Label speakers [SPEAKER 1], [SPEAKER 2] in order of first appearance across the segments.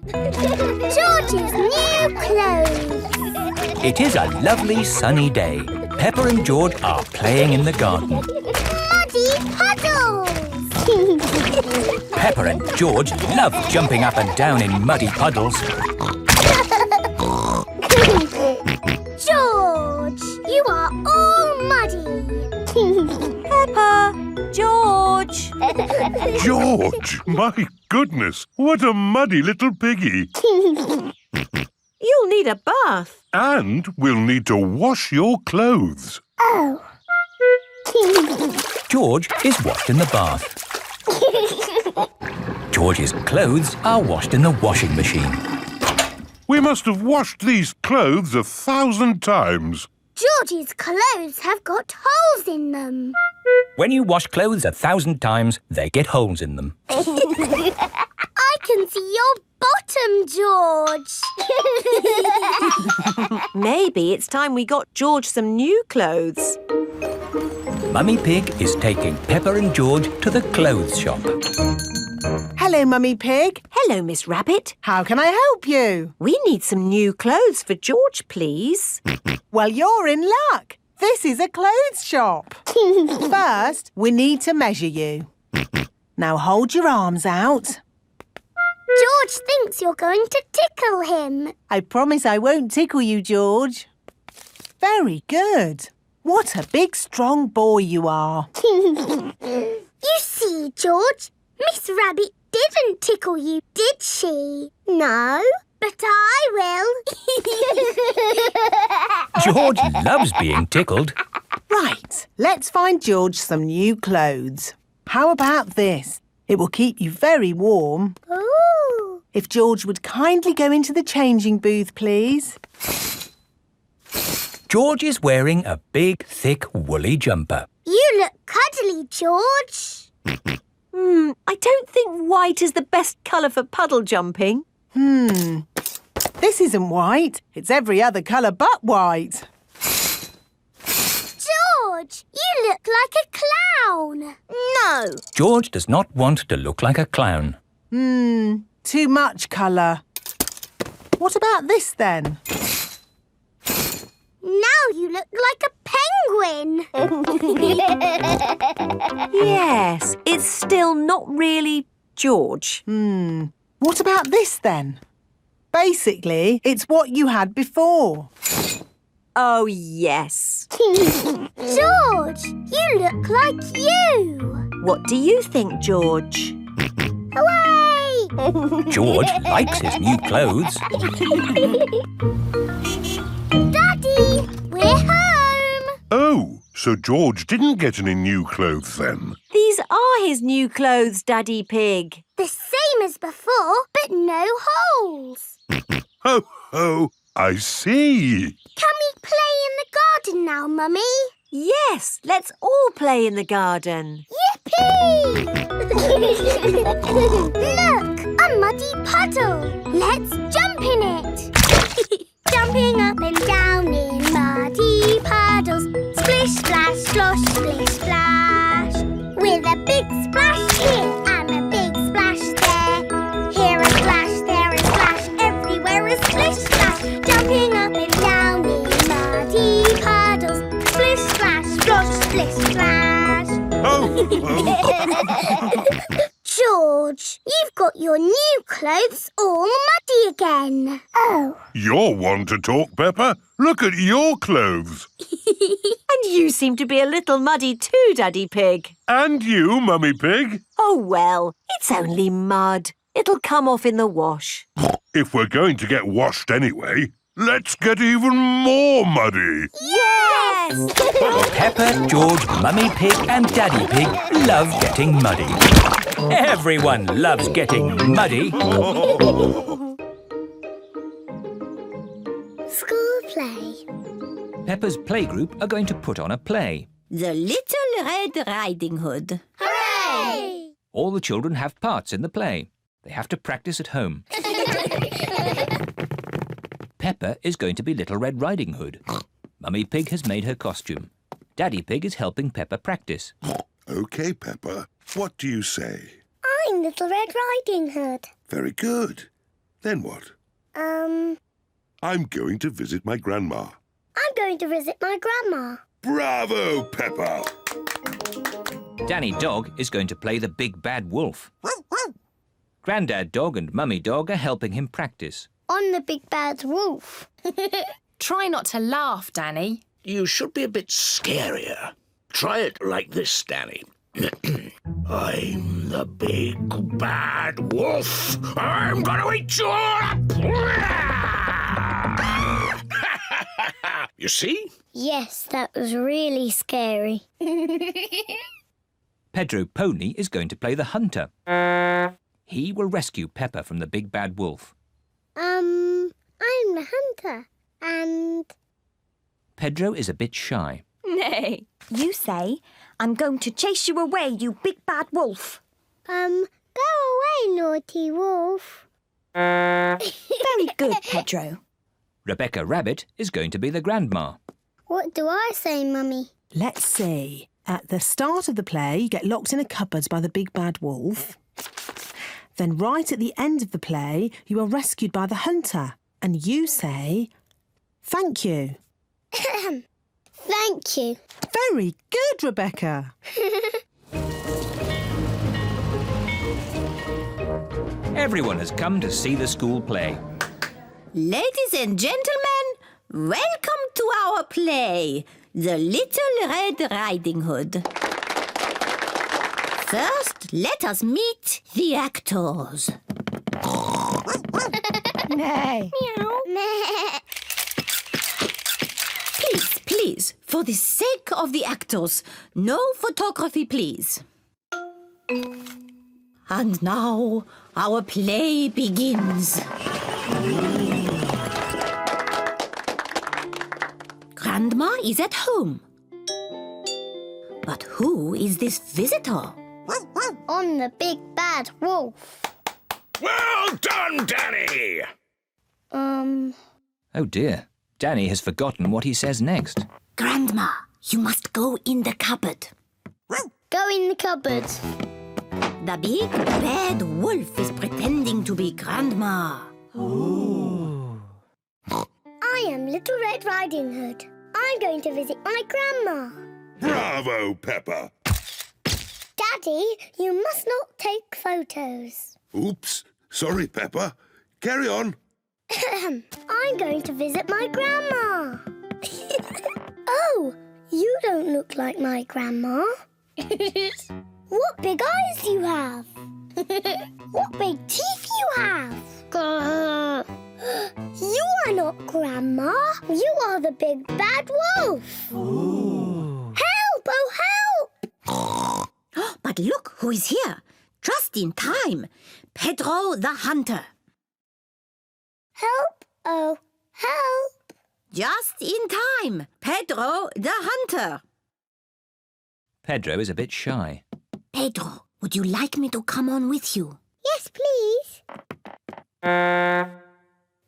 [SPEAKER 1] George's new clothes.
[SPEAKER 2] It is a lovely sunny day. Peppa and George are playing in the garden.
[SPEAKER 1] Muddy puddles.
[SPEAKER 2] Peppa and George love jumping up and down in muddy puddles.
[SPEAKER 1] George, you are all muddy.
[SPEAKER 3] Peppa! George!
[SPEAKER 4] George, my goodness, what a muddy little piggy.
[SPEAKER 3] You'll need a bath.
[SPEAKER 4] And we'll need to wash your clothes.
[SPEAKER 1] Oh.
[SPEAKER 2] George is washed in the bath. George's clothes are washed in the washing machine.
[SPEAKER 4] We must have washed these clothes 1,000 times.
[SPEAKER 1] George's clothes have got holes in them.
[SPEAKER 2] When you wash clothes 1,000 times, they get holes in them.
[SPEAKER 1] I can see your bottom, George.
[SPEAKER 3] Maybe it's time we got George some new clothes.
[SPEAKER 2] Mummy Pig is taking Peppa and George to the clothes shop.
[SPEAKER 5] Hello, Mummy Pig.
[SPEAKER 3] Hello, Miss Rabbit.
[SPEAKER 5] How can I help you?
[SPEAKER 3] We need some new clothes for George, please.
[SPEAKER 5] Well, you're in luck. This is a clothes shop. First, we need to measure you. Now hold your arms out.
[SPEAKER 1] George thinks you're going to tickle him.
[SPEAKER 5] I promise I won't tickle you, George. Very good. What a big, strong boy you are.
[SPEAKER 1] You see, George, Miss Rabbit didn't tickle you, did she? No, but I will.
[SPEAKER 2] George loves being tickled.
[SPEAKER 5] Right, let's find George some new clothes. How about this? It will keep you very warm.
[SPEAKER 1] Ooh.
[SPEAKER 5] If George would kindly go into the changing booth, please.
[SPEAKER 2] George is wearing a big, thick, woolly jumper.
[SPEAKER 1] You look cuddly, George.
[SPEAKER 3] I don't think white is the best colour for puddle jumping.
[SPEAKER 5] This isn't white. It's every other colour but white.
[SPEAKER 1] George, you look like a clown. No.
[SPEAKER 2] George does not want to look like a clown.
[SPEAKER 5] Too much colour. What about this then?
[SPEAKER 1] Now you look like a penguin.
[SPEAKER 3] Yes, it's still not really George.
[SPEAKER 5] What about this then? Basically, it's what you had before.
[SPEAKER 3] Oh, yes.
[SPEAKER 1] George, you look like you.
[SPEAKER 3] What do you think, George?
[SPEAKER 1] Hooray!
[SPEAKER 2] George likes his new clothes.
[SPEAKER 1] Daddy, we're home.
[SPEAKER 4] Oh, so George didn't get any new clothes then?
[SPEAKER 3] These are his new clothes, Daddy Pig.
[SPEAKER 1] The same as before, but no holes.
[SPEAKER 4] Ho, ho, I see.
[SPEAKER 1] Can we play in the garden now, Mummy?
[SPEAKER 3] Yes, let's all play in the garden.
[SPEAKER 1] Yippee! Look, a muddy puddle. Let's jump in it. Jumping up and down in muddy puddles. Splish, splash, slosh, splish, splash. With a big splash here and a big splash there. Here a splash, there a splash, everywhere a splish, splash. Jumping up and down in muddy puddles. Splish, splash, slosh, splish, splash.
[SPEAKER 4] Ho, ho.
[SPEAKER 1] George, you've got your new clothes all muddy again. Oh.
[SPEAKER 4] You're one to talk, Peppa. Look at your clothes.
[SPEAKER 3] And you seem to be a little muddy too, Daddy Pig.
[SPEAKER 4] And you, Mummy Pig.
[SPEAKER 3] Oh, well, it's only mud. It'll come off in the wash.
[SPEAKER 4] If we're going to get washed anyway, let's get even more muddy.
[SPEAKER 3] Yes!
[SPEAKER 2] Peppa, George, Mummy Pig and Daddy Pig love getting muddy. Everyone loves getting muddy.
[SPEAKER 1] School play.
[SPEAKER 2] Peppa's playgroup are going to put on a play.
[SPEAKER 6] The Little Red Riding Hood.
[SPEAKER 1] Hooray!
[SPEAKER 2] All the children have parts in the play. They have to practice at home. Peppa is going to be Little Red Riding Hood. Mummy Pig has made her costume. Daddy Pig is helping Peppa practice.
[SPEAKER 4] OK, Peppa. What do you say?
[SPEAKER 1] I'm Little Red Riding Hood.
[SPEAKER 4] Very good. Then what?
[SPEAKER 1] I'm
[SPEAKER 4] I'm going to visit my grandma.
[SPEAKER 1] going to visit my grandma.
[SPEAKER 4] Bravo, Peppa!
[SPEAKER 2] Danny Dog is going to play the big bad wolf. Grandad Dog and Mummy Dog are helping him practice.
[SPEAKER 1] On the big bad wolf.
[SPEAKER 7] Try not to laugh, Danny.
[SPEAKER 8] You should be a bit scarier. Try it like this, Danny. I'm the big bad wolf. I'm gonna eat you all up. You see?
[SPEAKER 1] Yes, that was really scary.
[SPEAKER 2] Pedro Pony is going to play the hunter. He will rescue Peppa from the big bad wolf.
[SPEAKER 1] I'm the hunter. And
[SPEAKER 2] Pedro is a bit shy.
[SPEAKER 3] Nay. You say, I'm going to chase you away, you big bad wolf.
[SPEAKER 1] go away, naughty wolf.
[SPEAKER 3] Very good, Pedro.
[SPEAKER 2] Rebecca Rabbit is going to be the grandma.
[SPEAKER 1] What do I say, Mummy?
[SPEAKER 5] Let's see. At the start of the play, you get locked in a cupboard by the big bad wolf. Then right at the end of the play, you are rescued by the hunter. And you say, thank you.
[SPEAKER 1] Thank you.
[SPEAKER 5] Very good, Rebecca.
[SPEAKER 2] Everyone has come to see the school play.
[SPEAKER 6] Ladies and gentlemen, welcome to our play, The Little Red Riding Hood. First, let us meet the actors.
[SPEAKER 3] Nay.
[SPEAKER 1] Meow.
[SPEAKER 6] Please, for the sake of the actors, no photography, please. And now, our play begins. Grandma is at home. But who is this visitor?
[SPEAKER 1] On the big bad wolf.
[SPEAKER 8] Well done, Danny!
[SPEAKER 2] Oh dear, Danny has forgotten what he says next.
[SPEAKER 6] Grandma, you must go in the cupboard.
[SPEAKER 1] Go in the cupboard.
[SPEAKER 6] The big bad wolf is pretending to be Grandma.
[SPEAKER 1] I am Little Red Riding Hood. I'm going to visit my grandma.
[SPEAKER 4] Bravo, Peppa!
[SPEAKER 1] Daddy, you must not take photos.
[SPEAKER 4] Oops. Sorry, Peppa. Carry on.
[SPEAKER 1] I'm going to visit my grandma. Oh, you don't look like my grandma. What big eyes you have. What big teeth you have. You are not Grandma. You are the big bad wolf. Help! Oh, help!
[SPEAKER 6] But look who is here. Just in time. Pedro the Hunter.
[SPEAKER 1] Help! Oh, help!
[SPEAKER 6] Just in time. Pedro the Hunter.
[SPEAKER 2] Pedro is a bit shy.
[SPEAKER 6] Pedro, would you like me to come on with you?
[SPEAKER 1] Yes, please.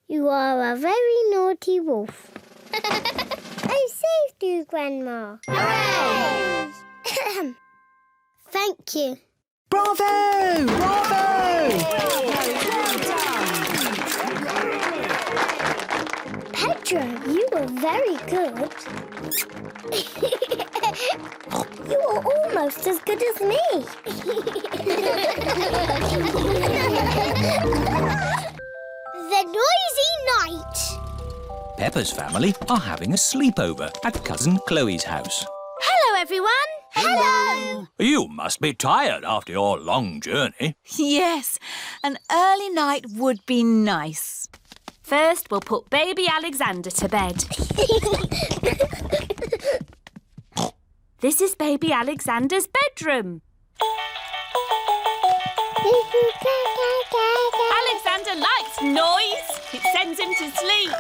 [SPEAKER 1] You are a very naughty wolf. I saved you, Grandma. Hooray! Thank you.
[SPEAKER 5] Bravo! Bravo!
[SPEAKER 1] Pedro, you were very good. You are almost as good as me. The Noisy Night.
[SPEAKER 2] Peppa's family are having a sleepover at Cousin Chloe's house.
[SPEAKER 1] Hello, everyone. Hello.
[SPEAKER 2] You must be tired after your long journey.
[SPEAKER 7] Yes, an early night would be nice. First, we'll put baby Alexander to bed. This is baby Alexander's bedroom. Alexander likes noise. It sends him to sleep.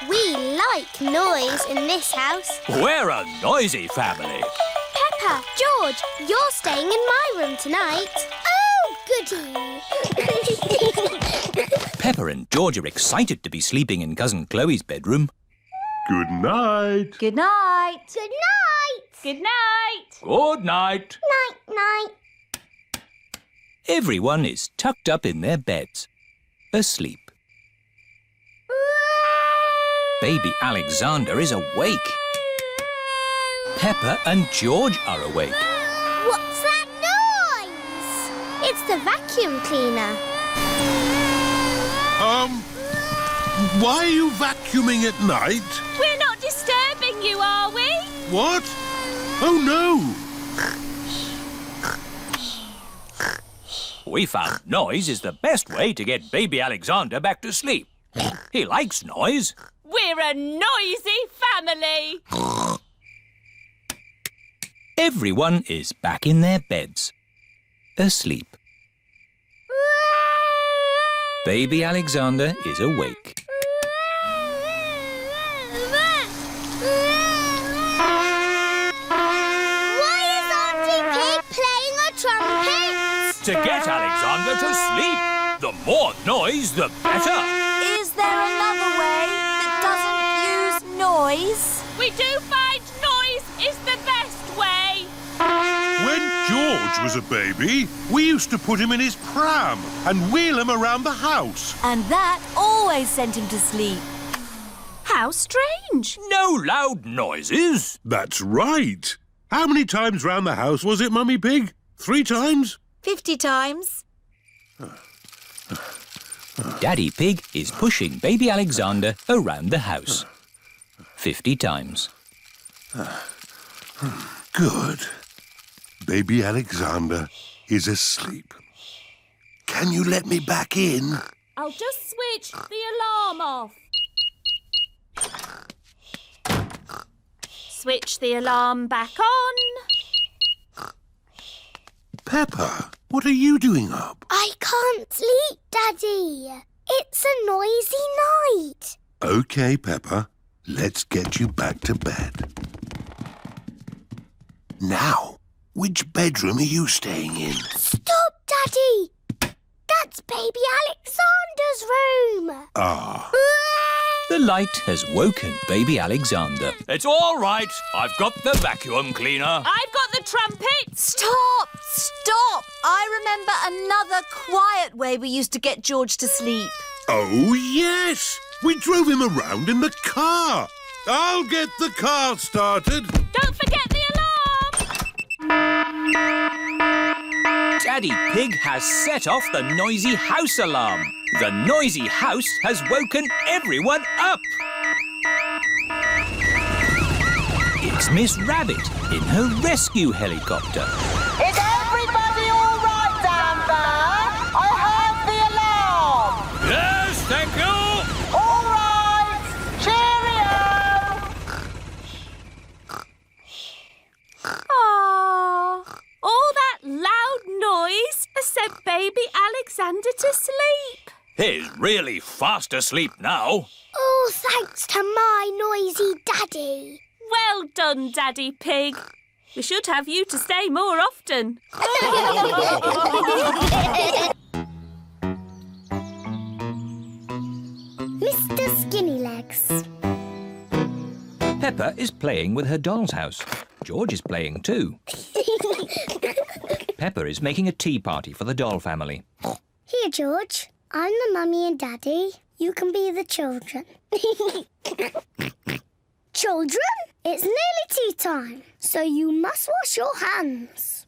[SPEAKER 1] We like noise in this house.
[SPEAKER 2] We're a noisy family.
[SPEAKER 1] Peppa, George, you're staying in my room tonight. Oh, goody.
[SPEAKER 2] Peppa and George are excited to be sleeping in Cousin Chloe's bedroom.
[SPEAKER 4] Good night.
[SPEAKER 3] Good night.
[SPEAKER 1] Good night.
[SPEAKER 7] Good night.
[SPEAKER 2] Good night.
[SPEAKER 1] Night, night.
[SPEAKER 2] Everyone is tucked up in their beds. asleep. Baby Alexander is awake. Peppa and George are awake.
[SPEAKER 1] What's that noise? It's the vacuum cleaner.
[SPEAKER 4] Why are you vacuuming at night?
[SPEAKER 7] We're not disturbing you, are we?
[SPEAKER 4] What? Oh, no!
[SPEAKER 2] We found noise is the best way to get baby Alexander back to sleep. He likes noise.
[SPEAKER 7] We're a noisy family.
[SPEAKER 2] Everyone is back in their beds, asleep. Baby Alexander is awake.
[SPEAKER 1] Why is Auntie Pig playing a trumpet?
[SPEAKER 2] To get Alexander to sleep. The more noise, the better.
[SPEAKER 3] Is there another way that doesn't use noise?
[SPEAKER 7] We do find noise is the best way.
[SPEAKER 4] When George was a baby, we used to put him in his pram and wheel him around the house.
[SPEAKER 3] And that always sent him to sleep.
[SPEAKER 7] How strange.
[SPEAKER 2] No loud noises.
[SPEAKER 4] That's right. How many times round the house was it, Mummy Pig? 3 times?
[SPEAKER 3] 50 times.
[SPEAKER 2] Daddy Pig is pushing baby Alexander around the house. 50 times.
[SPEAKER 4] Good. Baby Alexander is asleep. Can you let me back in?
[SPEAKER 7] I'll just switch the alarm off. Switch the alarm back on.
[SPEAKER 4] Peppa, what are you doing up?
[SPEAKER 1] I can't sleep, Daddy. It's a noisy night.
[SPEAKER 4] OK, Peppa. Let's get you back to bed. Now, which bedroom are you staying in?
[SPEAKER 1] Stop, Daddy. That's baby Alexander's room.
[SPEAKER 4] Ah.
[SPEAKER 2] The light has woken baby Alexander. It's all right. I've got the vacuum cleaner.
[SPEAKER 7] I've got the trumpet.
[SPEAKER 3] Stop! Stop! I remember another quiet way we used to get George to sleep.
[SPEAKER 4] Oh, yes. We drove him around in the car. I'll get the car started.
[SPEAKER 7] Don't forget the alarm.
[SPEAKER 2] Daddy Pig has set off the noisy house alarm. The noisy house has woken everyone up. It's Miss Rabbit in her rescue helicopter.
[SPEAKER 9] Is everybody all right down there? I heard the alarm.
[SPEAKER 2] Yes, thank you.
[SPEAKER 9] All right. Cheerio.
[SPEAKER 7] Aww. All that loud noise has sent baby Alexander to sleep.
[SPEAKER 2] He's really fast asleep now.
[SPEAKER 1] Oh, thanks to my noisy Daddy.
[SPEAKER 7] Well done, Daddy Pig. We should have you to stay more often.
[SPEAKER 1] Mr. Skinnylegs.
[SPEAKER 2] Peppa is playing with her doll's house. George is playing too. Peppa is making a tea party for the doll family.
[SPEAKER 1] Here, George. I'm the mummy and daddy. You can be the children. Children, it's nearly tea time, so you must wash your hands.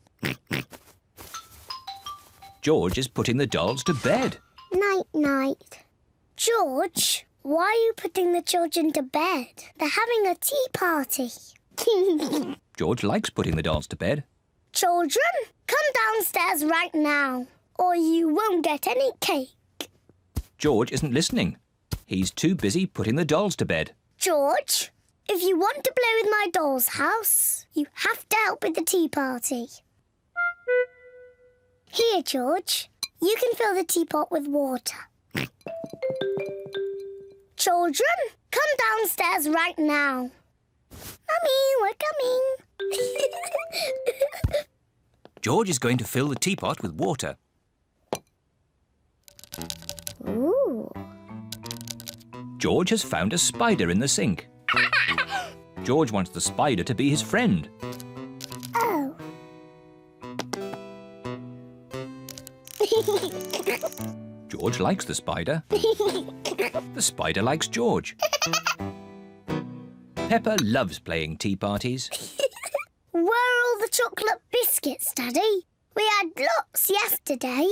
[SPEAKER 2] George is putting the dolls to bed.
[SPEAKER 1] Night-night. George, why are you putting the children to bed? They're having a tea party.
[SPEAKER 2] George likes putting the dolls to bed.
[SPEAKER 1] Children, come downstairs right now, or you won't get any cake.
[SPEAKER 2] George isn't listening. He's too busy putting the dolls to bed.
[SPEAKER 1] George, if you want to play with my doll's house, you have to help with the tea party. Here, George, you can fill the teapot with water. Children, come downstairs right now. Mummy, we're coming.
[SPEAKER 2] George is going to fill the teapot with water.
[SPEAKER 1] Ooh.
[SPEAKER 2] George has found a spider in the sink. George wants the spider to be his friend.
[SPEAKER 1] Oh.
[SPEAKER 2] George George likes the spider. The spider likes George. Peppa loves playing tea parties.
[SPEAKER 1] Where are all the chocolate biscuits, Daddy? We had lots yesterday.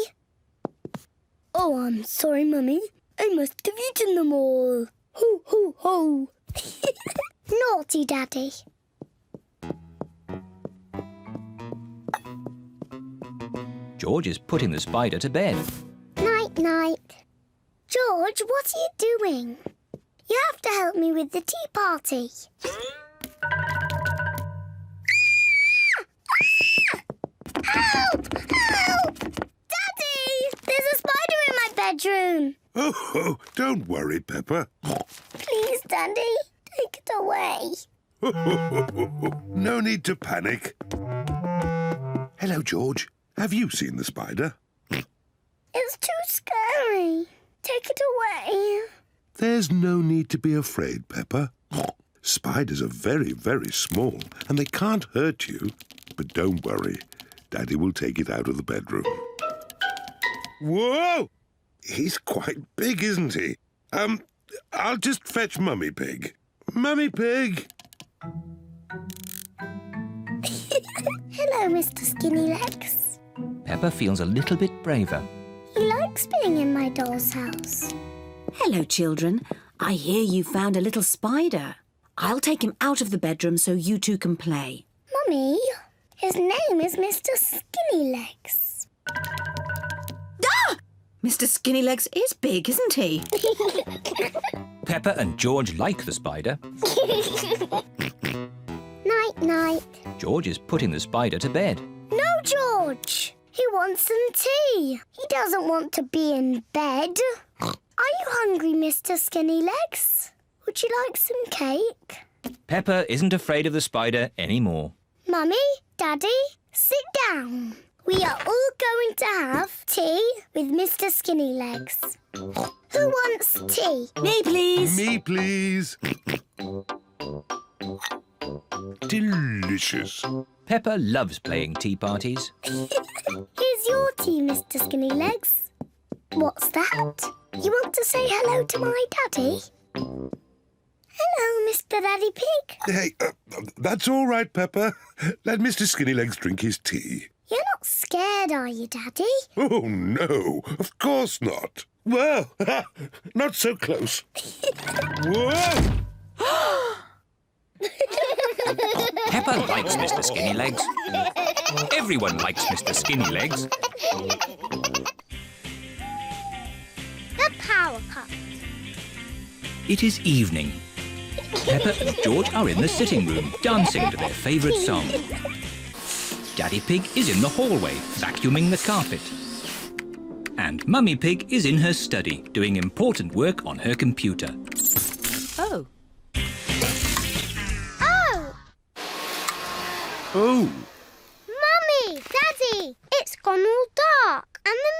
[SPEAKER 1] Oh, I'm sorry, Mummy. I must have eaten them all. Ho, ho, ho. Naughty Daddy.
[SPEAKER 2] George is putting the spider to bed.
[SPEAKER 1] Night, night. George, what are you doing? You have to help me with the tea party. Help! Help! Daddy! There's a spider in my bedroom.
[SPEAKER 4] Oh, don't worry, Peppa.
[SPEAKER 1] Please, Daddy, take it away.
[SPEAKER 4] No need to panic. Hello, George. Have you seen the spider?
[SPEAKER 1] It's too scary. Take it away.
[SPEAKER 4] There's no need to be afraid, Peppa. Spiders are very, very small and they can't hurt you. But don't worry. Daddy will take it out of the bedroom. Whoa! He's quite big, isn't he? I'll just fetch Mummy Pig. Mummy Pig!
[SPEAKER 1] Hello, Mr. Skinny Legs.
[SPEAKER 2] Peppa feels a little bit braver.
[SPEAKER 1] He likes being in my doll's house.
[SPEAKER 6] Hello, children. I hear you found a little spider. I'll take him out of the bedroom so you two can play.
[SPEAKER 1] Mummy, his name is Mr. Skinny Legs.
[SPEAKER 6] Ah! Mr. Skinnylegs is big, isn't he?
[SPEAKER 2] Peppa and George like the spider.
[SPEAKER 1] Night, night.
[SPEAKER 2] George is putting the spider to bed.
[SPEAKER 1] No, George. He wants some tea. He doesn't want to be in bed. Are you hungry, Mr. Skinny Legs? Would you like some cake?
[SPEAKER 2] Peppa isn't afraid of the spider anymore.
[SPEAKER 1] Mummy, Daddy, sit down. We are all going to have tea with Mr. Skinny Legs. Who wants tea?
[SPEAKER 6] Me, please.
[SPEAKER 4] Me, please. Delicious.
[SPEAKER 2] Peppa loves playing tea parties.
[SPEAKER 1] Here's your tea, Mr. Skinny Legs. What's that? You want to say hello to my daddy? Hello, Mr. Daddy Pig.
[SPEAKER 4] Hey, that's all right, Peppa. Let Mr. Skinnylegs drink his tea.
[SPEAKER 1] You're not scared, are you, Daddy?
[SPEAKER 4] Oh, no, of course not. Well, not so close. Whoa!
[SPEAKER 2] Peppa likes Mr. Skinnylegs. Everyone likes Mr. Skinnylegs.
[SPEAKER 1] The power cut.
[SPEAKER 2] It is evening. Peppa and George are in the sitting room, dancing to their favourite song. Daddy Pig is in the hallway, vacuuming the carpet. And Mummy Pig is in her study, doing important work on her computer.
[SPEAKER 6] Oh.
[SPEAKER 1] Oh!
[SPEAKER 4] Oh,
[SPEAKER 1] Mummy, Daddy, it's gone all dark and the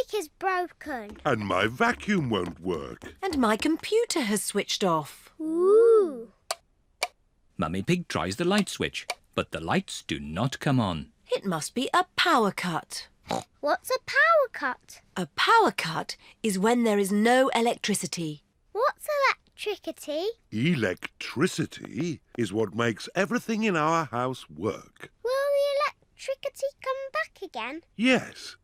[SPEAKER 1] music is broken.
[SPEAKER 4] and my vacuum won't work.
[SPEAKER 6] And my computer has switched off.
[SPEAKER 1] Ooh.
[SPEAKER 2] Mummy Pig tries the light switch, but the lights do not come on.
[SPEAKER 6] It must be a power cut.
[SPEAKER 1] What's a power cut?
[SPEAKER 6] A power cut is when there is no electricity.
[SPEAKER 1] What's electricity?
[SPEAKER 4] Electricity is what makes everything in our house work.
[SPEAKER 1] Will the electricity come back again?
[SPEAKER 4] Yes,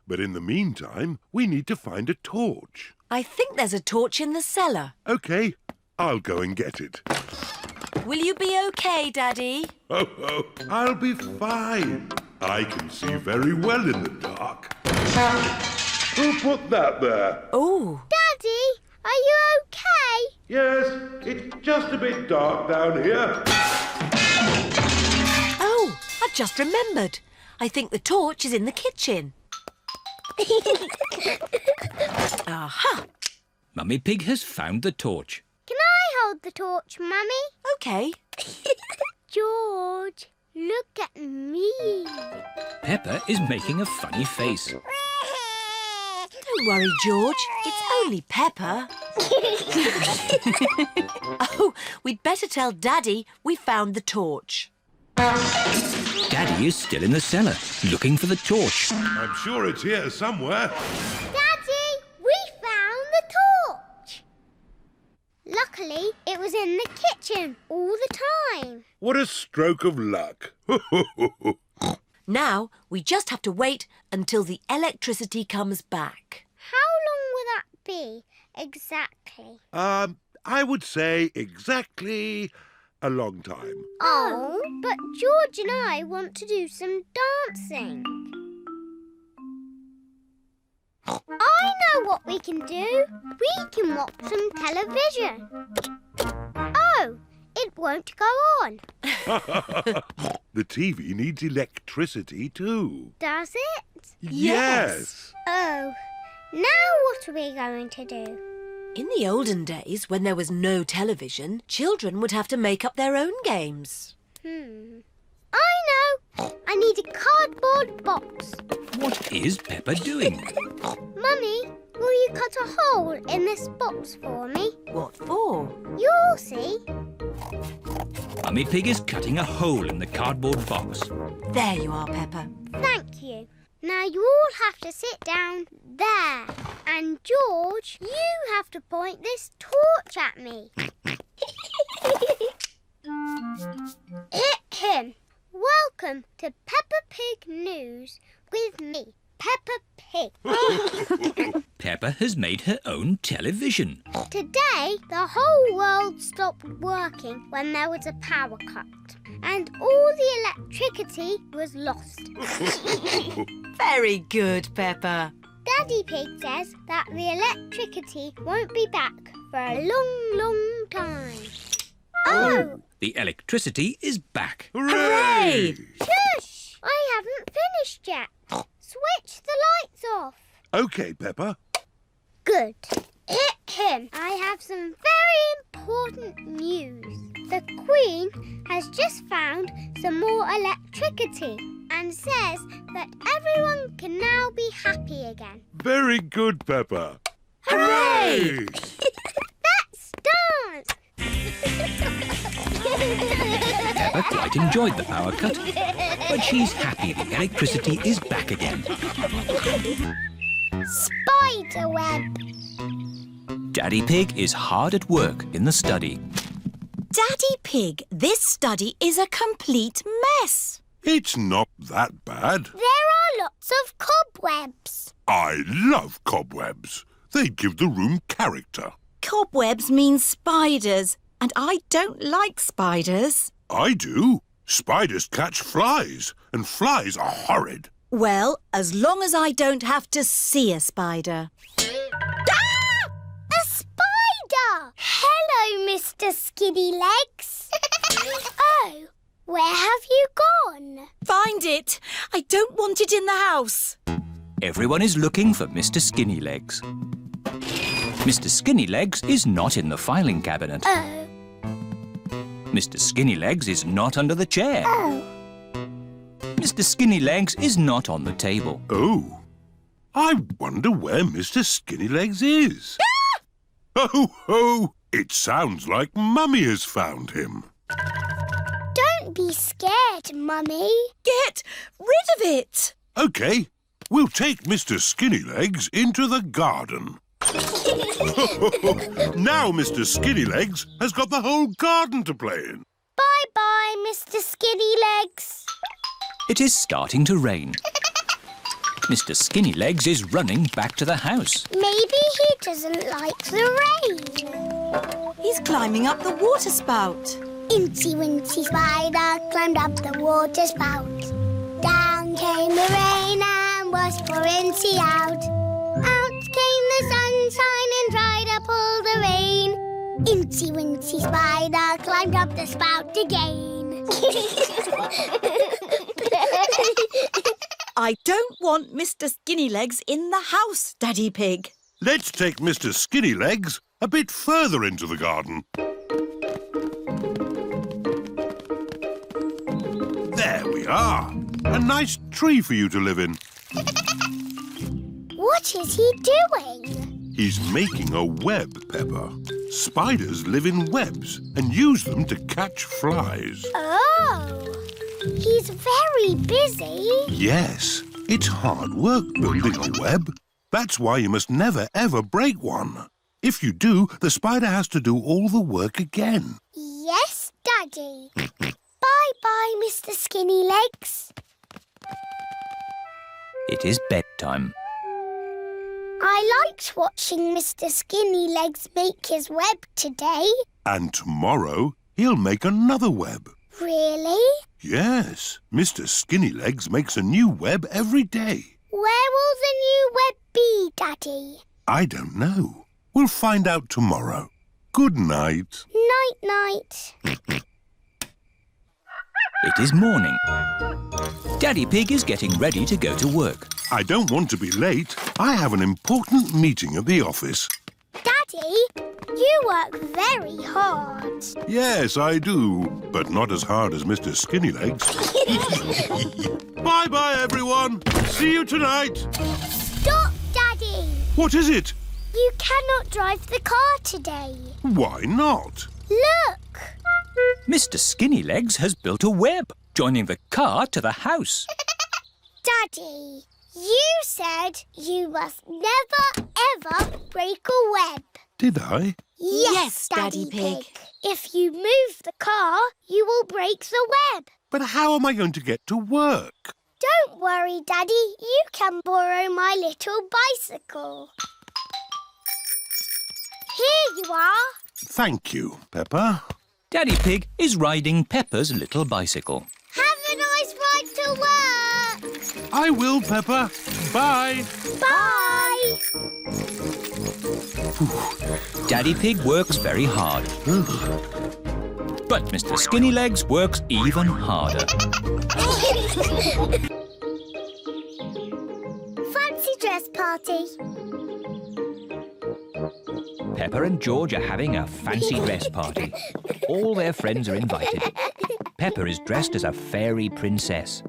[SPEAKER 4] but in the meantime, we need to find a torch.
[SPEAKER 6] I think there's a torch in the cellar.
[SPEAKER 4] OK, I'll go and get it.
[SPEAKER 6] Will you be okay, Daddy?
[SPEAKER 4] Oh, I'll be fine. I can see very well in the dark. Who put that there?
[SPEAKER 6] Oh.
[SPEAKER 1] Daddy, are you okay?
[SPEAKER 4] Yes, it's just a bit dark down here.
[SPEAKER 6] Oh, I've just remembered. I think the torch is in the kitchen. Aha!
[SPEAKER 2] Mummy Pig has found the torch.
[SPEAKER 1] Can I hold the torch, Mummy?
[SPEAKER 6] OK.
[SPEAKER 1] George, look at me.
[SPEAKER 2] Peppa is making a funny face.
[SPEAKER 6] Don't worry, George. It's only Peppa. Oh, we'd better tell Daddy we found the torch.
[SPEAKER 2] Daddy is still in the cellar, looking for the torch.
[SPEAKER 4] I'm sure it's here somewhere.
[SPEAKER 1] Daddy, we Luckily, it was in the kitchen all the time.
[SPEAKER 4] What a stroke of luck.
[SPEAKER 3] Now we just have to wait until the electricity comes back.
[SPEAKER 1] How long will that be, exactly?
[SPEAKER 4] I would say exactly a long time.
[SPEAKER 1] Oh, but George and I want to do some dancing. I know what we can do. We can watch some television. Oh, it won't go on.
[SPEAKER 4] The TV needs electricity too.
[SPEAKER 1] Does it?
[SPEAKER 4] Yes.
[SPEAKER 1] Oh, now what are we going to do?
[SPEAKER 3] In the olden days, when there was no television, children would have to make up their own games.
[SPEAKER 1] I know. I need a cardboard box.
[SPEAKER 2] What is Peppa doing?
[SPEAKER 1] Mummy, will you cut a hole in this box for me?
[SPEAKER 3] What for?
[SPEAKER 1] You'll see.
[SPEAKER 2] Mummy Pig is cutting a hole in the cardboard box.
[SPEAKER 3] There you are, Peppa.
[SPEAKER 1] Thank you. Now you all have to sit down there. And George, you have to point this torch at me. Welcome to Peppa Pig News with me, Peppa Pig.
[SPEAKER 2] Peppa has made her own television.
[SPEAKER 1] Today, the whole world stopped working when there was a power cut. And all the electricity was lost.
[SPEAKER 3] Very good, Peppa.
[SPEAKER 1] Daddy Pig says that the electricity won't be back for a long, long time. Oh!
[SPEAKER 2] The electricity is back.
[SPEAKER 3] Hooray!
[SPEAKER 1] Shush! I haven't finished yet. Switch the lights off.
[SPEAKER 4] OK, Peppa.
[SPEAKER 1] Good. I have some very important news. The Queen has just found some more electricity and says that everyone can now be happy again.
[SPEAKER 4] Very good, Peppa.
[SPEAKER 3] Hooray!
[SPEAKER 1] Let's dance!
[SPEAKER 2] Peppa quite enjoyed the power cut, but she's happy the electricity is back again.
[SPEAKER 1] Spider web.
[SPEAKER 2] Daddy Pig is hard at work in the study.
[SPEAKER 7] Daddy Pig, this study is a complete mess.
[SPEAKER 4] It's not that bad.
[SPEAKER 1] There are lots of cobwebs.
[SPEAKER 4] I love cobwebs. They give the room character.
[SPEAKER 7] Cobwebs mean spiders, and I don't like spiders.
[SPEAKER 4] I do. Spiders catch flies, and flies are horrid.
[SPEAKER 7] Well, as long as I don't have to see a spider.
[SPEAKER 1] A spider! Hello, Mr. Skinny Legs. Oh, where have you gone?
[SPEAKER 7] Find it! I don't want it in the house.
[SPEAKER 2] Everyone is looking for Mr. Skinny Legs. Mr. Skinny Legs is not in the filing cabinet.
[SPEAKER 1] Oh.
[SPEAKER 2] Mr. Skinny Legs is not under the chair.
[SPEAKER 1] Oh.
[SPEAKER 2] Mr. Skinny Legs is not on the table.
[SPEAKER 4] Oh, I wonder where Mr. Skinny Legs is. Oh, ho! It sounds like Mummy has found him.
[SPEAKER 1] Don't be scared, Mummy.
[SPEAKER 7] Get rid of it!
[SPEAKER 4] OK, we'll take Mr. Skinny Legs into the garden. Now Mr. Skinny Legs has got the whole garden to play in.
[SPEAKER 1] Bye-bye, Mr. Skinny Legs.
[SPEAKER 2] It is starting to rain. Mr. Skinny Legs is running back to the house.
[SPEAKER 1] Maybe he doesn't like the rain.
[SPEAKER 7] He's climbing up the water spout.
[SPEAKER 1] Incy Wincy Spider climbed up the water spout. Down came the rain and washed poor Incy out. Out came the sunshine and dried up all the rain. Incy Wincy Spider climbed up the spout again.
[SPEAKER 7] I don't want Mr. Skinny Legs in the house, Daddy Pig.
[SPEAKER 4] Let's take Mr. Skinny Legs a bit further into the garden. There we are. A nice tree for you to live in.
[SPEAKER 1] What is he doing?
[SPEAKER 4] He's making a web, Peppa. Spiders live in webs and use them to catch flies.
[SPEAKER 1] Oh, he's very busy.
[SPEAKER 4] Yes, it's hard work building a web. That's why you must never, ever break one. If you do, the spider has to do all the work again.
[SPEAKER 1] Yes, Daddy. Bye-bye, Mr. Skinny Legs.
[SPEAKER 2] It is bedtime.
[SPEAKER 1] I liked watching Mr. Skinny Legs make his web today.
[SPEAKER 4] And tomorrow, he'll make another web.
[SPEAKER 1] Really?
[SPEAKER 4] Yes, Mr. Skinny Legs makes a new web every day.
[SPEAKER 1] Where will the new web be, Daddy?
[SPEAKER 4] I don't know. We'll find out tomorrow. Good night.
[SPEAKER 1] Night-night.
[SPEAKER 2] It is morning. Daddy Pig is getting ready to go to work.
[SPEAKER 4] I don't want to be late. I have an important meeting at the office.
[SPEAKER 1] Daddy, you work very hard.
[SPEAKER 4] Yes, I do, but not as hard as Mr. Skinny Legs. Bye-bye, everyone. See you tonight.
[SPEAKER 1] Stop, Daddy.
[SPEAKER 4] What is it?
[SPEAKER 1] You cannot drive the car today.
[SPEAKER 4] Why not?
[SPEAKER 1] Look.
[SPEAKER 2] Mr. Skinny Legs has built a web, joining the car to the house.
[SPEAKER 1] Daddy, you said you must never, ever break a web.
[SPEAKER 4] Did I?
[SPEAKER 3] Yes, Daddy Pig.
[SPEAKER 1] If you move the car, you will break the web.
[SPEAKER 4] But how am I going to get to work?
[SPEAKER 1] Don't worry, Daddy. You can borrow my little bicycle. Here you are.
[SPEAKER 4] Thank you, Peppa.
[SPEAKER 2] Daddy Pig is riding Peppa's little bicycle.
[SPEAKER 1] Have a nice ride to work.
[SPEAKER 4] I will, Peppa. Bye.
[SPEAKER 1] Bye.
[SPEAKER 2] Daddy Pig works very hard. But Mr. Skinny Legs works even harder.
[SPEAKER 1] Fancy dress party.
[SPEAKER 2] Peppa and George are having a fancy dress party. All their friends are invited. Peppa is dressed as a fairy princess.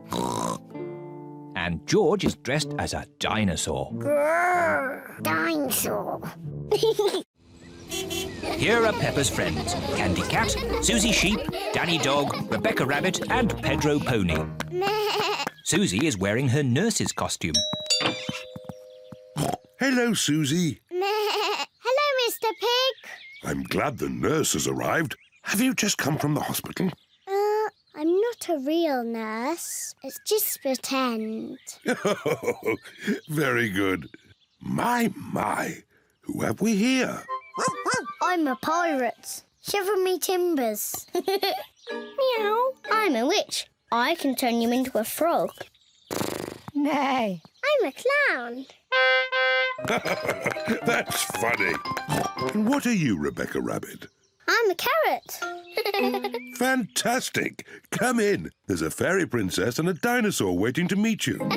[SPEAKER 2] And George is dressed as a dinosaur.
[SPEAKER 1] Grrr, dinosaur.
[SPEAKER 2] Here are Peppa's friends. Candy Cat, Susie Sheep, Danny Dog, Rebecca Rabbit and Pedro Pony. Susie is wearing her nurse's costume.
[SPEAKER 4] Hello, Susie.
[SPEAKER 1] Hello, Mr. Pig.
[SPEAKER 4] I'm glad the nurse has arrived. Have you just come from the hospital?
[SPEAKER 1] I'm not a real nurse. It's just pretend.
[SPEAKER 4] Very good. My. Who have we here?
[SPEAKER 1] I'm a pirate. Shiver me timbers. Meow. I'm a witch. I can turn you into a frog.
[SPEAKER 5] Nay.
[SPEAKER 1] I'm a clown.
[SPEAKER 4] That's funny. And what are you, Rebecca Rabbit?
[SPEAKER 1] I'm a carrot.
[SPEAKER 4] Fantastic. Come in. There's a fairy princess and a dinosaur waiting to meet you.
[SPEAKER 1] Hello,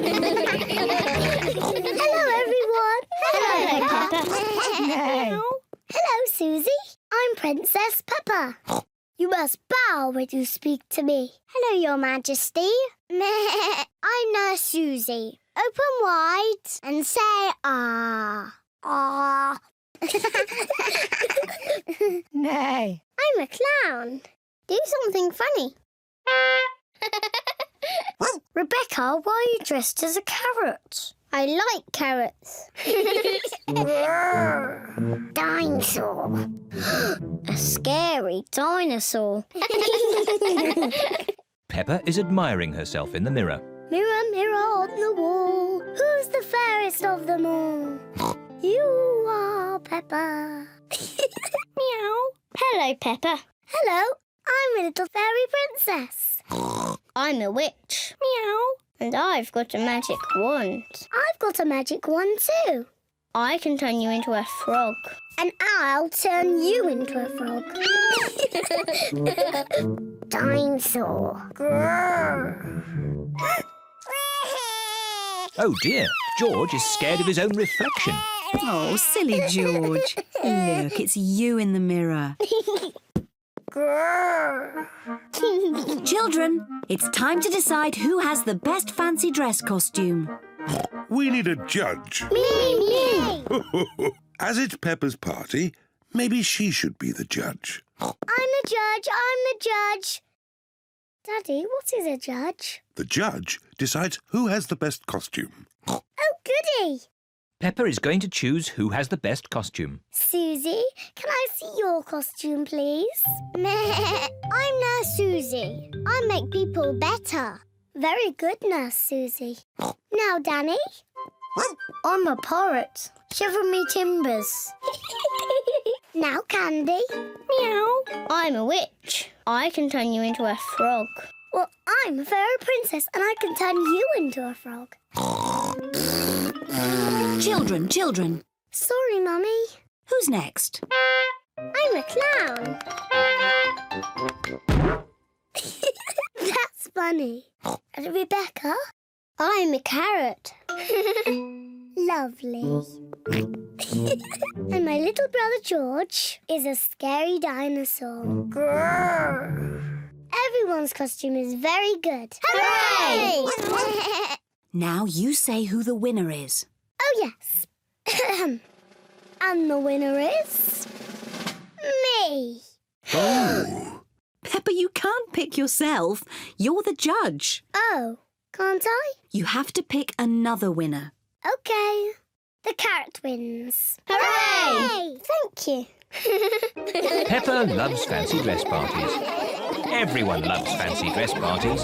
[SPEAKER 1] everyone. Hello, Peppa.
[SPEAKER 5] Nay.
[SPEAKER 1] Hello, Susie. I'm Princess Peppa. You must bow when you speak to me. Hello, Your Majesty. I'm Nurse Susie. Open wide and say ah. Ah.
[SPEAKER 5] Nay.
[SPEAKER 1] I'm a clown. Do something funny. Rebecca, why are you dressed as a carrot? I like carrots. Dinosaur. A scary dinosaur.
[SPEAKER 2] Peppa is admiring herself in the mirror.
[SPEAKER 1] Mirror, mirror on the wall, who's the fairest of them all? You are Peppa. Meow. Hello, Peppa. Hello, I'm a little fairy princess. I'm a witch. Meow. And I've got a magic wand. I've got a magic wand too. I can turn you into a frog. And I'll turn you into a frog. Dinosaur. Grrr.
[SPEAKER 2] Oh dear, George is scared of his own reflection.
[SPEAKER 3] Oh, silly George. Look, it's you in the mirror.
[SPEAKER 1] Grrr.
[SPEAKER 3] Children, it's time to decide who has the best fancy dress costume.
[SPEAKER 4] We need a judge.
[SPEAKER 1] Me.
[SPEAKER 4] As it's Peppa's party, maybe she should be the judge.
[SPEAKER 1] I'm the judge. Daddy, what is a judge?
[SPEAKER 4] The judge decides who has the best costume.
[SPEAKER 1] Oh, goody.
[SPEAKER 2] Peppa is going to choose who has the best costume.
[SPEAKER 1] Susie, can I see your costume, please? Meh. I'm Nurse Susie. I make people better. Very good, Nurse Susie. Now, Danny. I'm a pirate. Shiver me timbers. Now, Candy. Meow. I'm a witch. I can turn you into a frog. Well, I'm a fairy princess and I can turn you into a frog.
[SPEAKER 3] Children.
[SPEAKER 1] Sorry, Mummy.
[SPEAKER 3] Who's next?
[SPEAKER 1] I'm a clown. That's funny. And Rebecca? I'm a carrot. Lovely. And my little brother George is a scary dinosaur. Grrr. Everyone's costume is very good. Hooray!
[SPEAKER 3] Now you say who the winner is.
[SPEAKER 1] Oh, yes. And the winner is... me.
[SPEAKER 4] Oh!
[SPEAKER 3] Peppa, you can't pick yourself. You're the judge.
[SPEAKER 1] Oh, can't I?
[SPEAKER 3] You have to pick another winner.
[SPEAKER 1] OK. The carrot wins. Hooray! Thank you.
[SPEAKER 2] Peppa loves fancy dress parties. Everyone loves fancy dress parties.